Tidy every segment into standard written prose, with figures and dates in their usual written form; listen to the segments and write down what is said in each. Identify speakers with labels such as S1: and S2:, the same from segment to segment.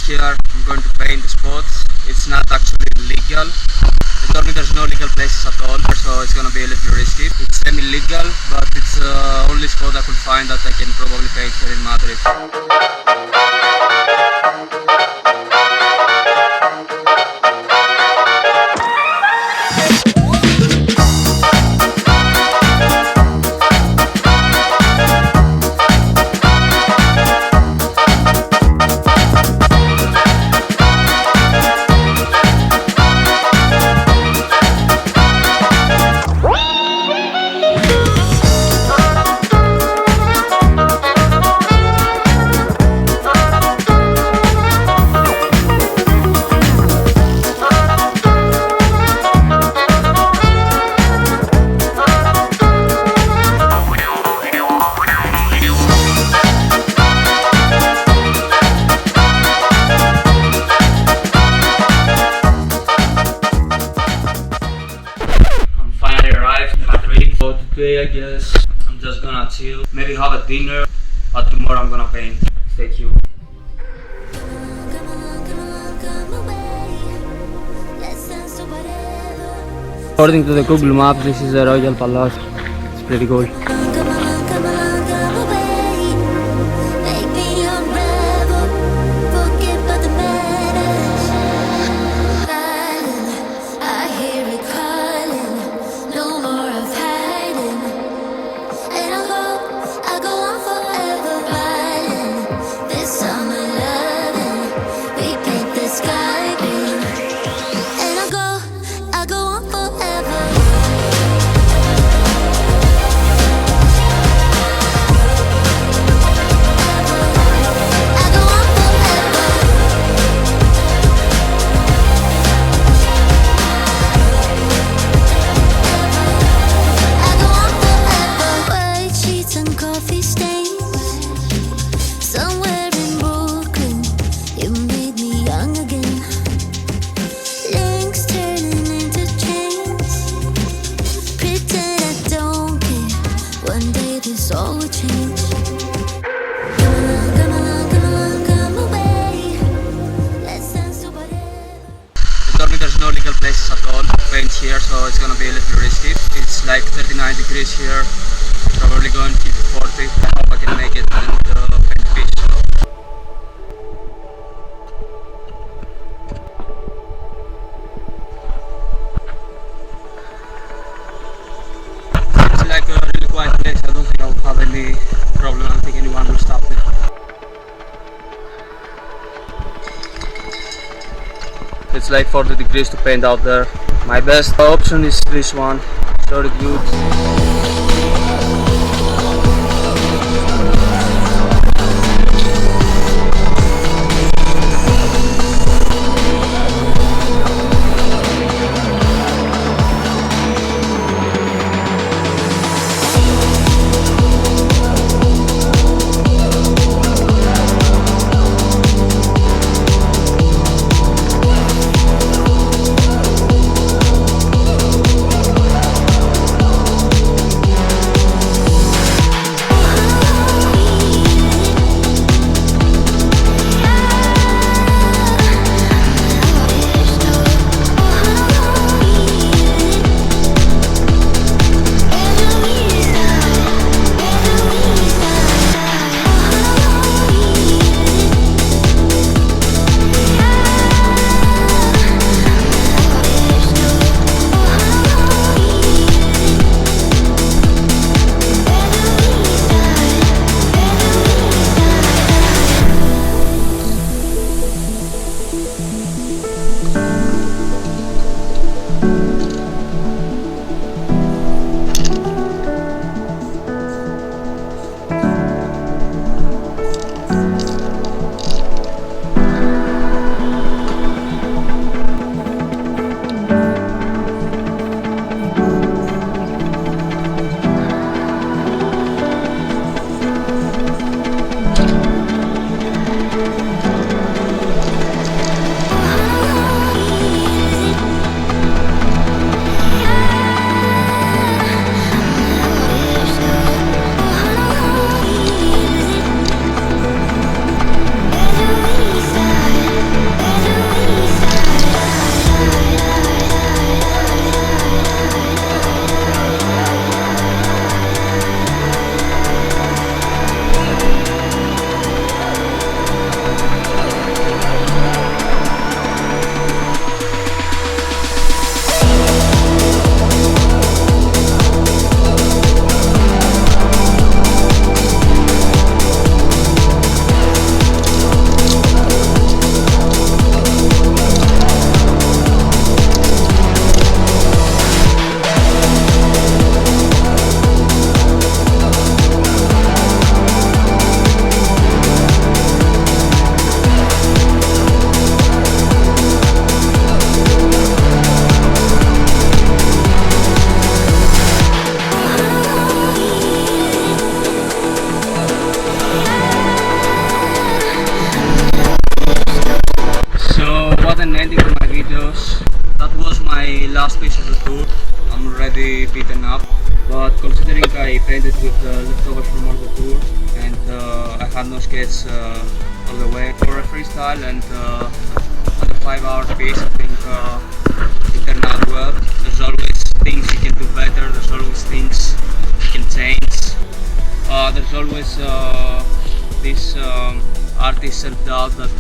S1: here. I'm going to paint the spot. It's not actually legal. They told me there's no legal places at all, so it's gonna be a little risky. It's semi-legal, but it's the only spot I could find that I can probably paint here in Madrid. Madrid. So today I guess I'm just gonna chill, maybe have a dinner, but tomorrow I'm gonna paint. Stay tuned. According to the Google Maps, this is the Royal Palace. It's pretty cool. There's no legal places at all to paint here, so it's gonna be a little risky. It's like 39 degrees here, probably going to 40. I hope I can make it and paint the beach. It's like a really quiet place. I don't think I will have any problem. I don't think anyone will stop me. It's like 40 degrees to paint out there. My best option is this one, Sorry Dudes. already beaten up. But considering I painted with leftovers from all the tour, and I had no sketch all the way for a freestyle, and at a 5-hour piece, I think it turned out well. There's always things you can do better, there's always things you can change. There's always this artist self-doubt that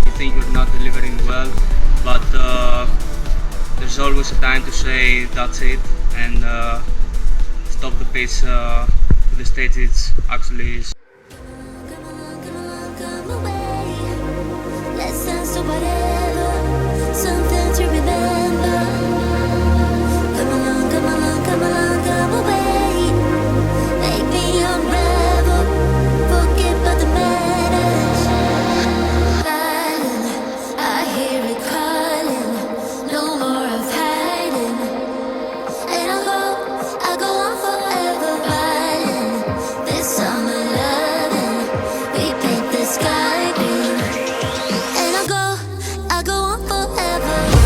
S1: you think you're not delivering well, but there's always a time to say that's it and stop the pace to the stage it's actually is.
S2: Come away. Let's dance to whatever, something to remember. Come along, come along, come along, come away. Make me unravel, forget about the matters. Violin, I hear it calling, no more of hiding. And I'll go on forever, violin. This summer loving, we paint the sky blue. And I'll go on forever.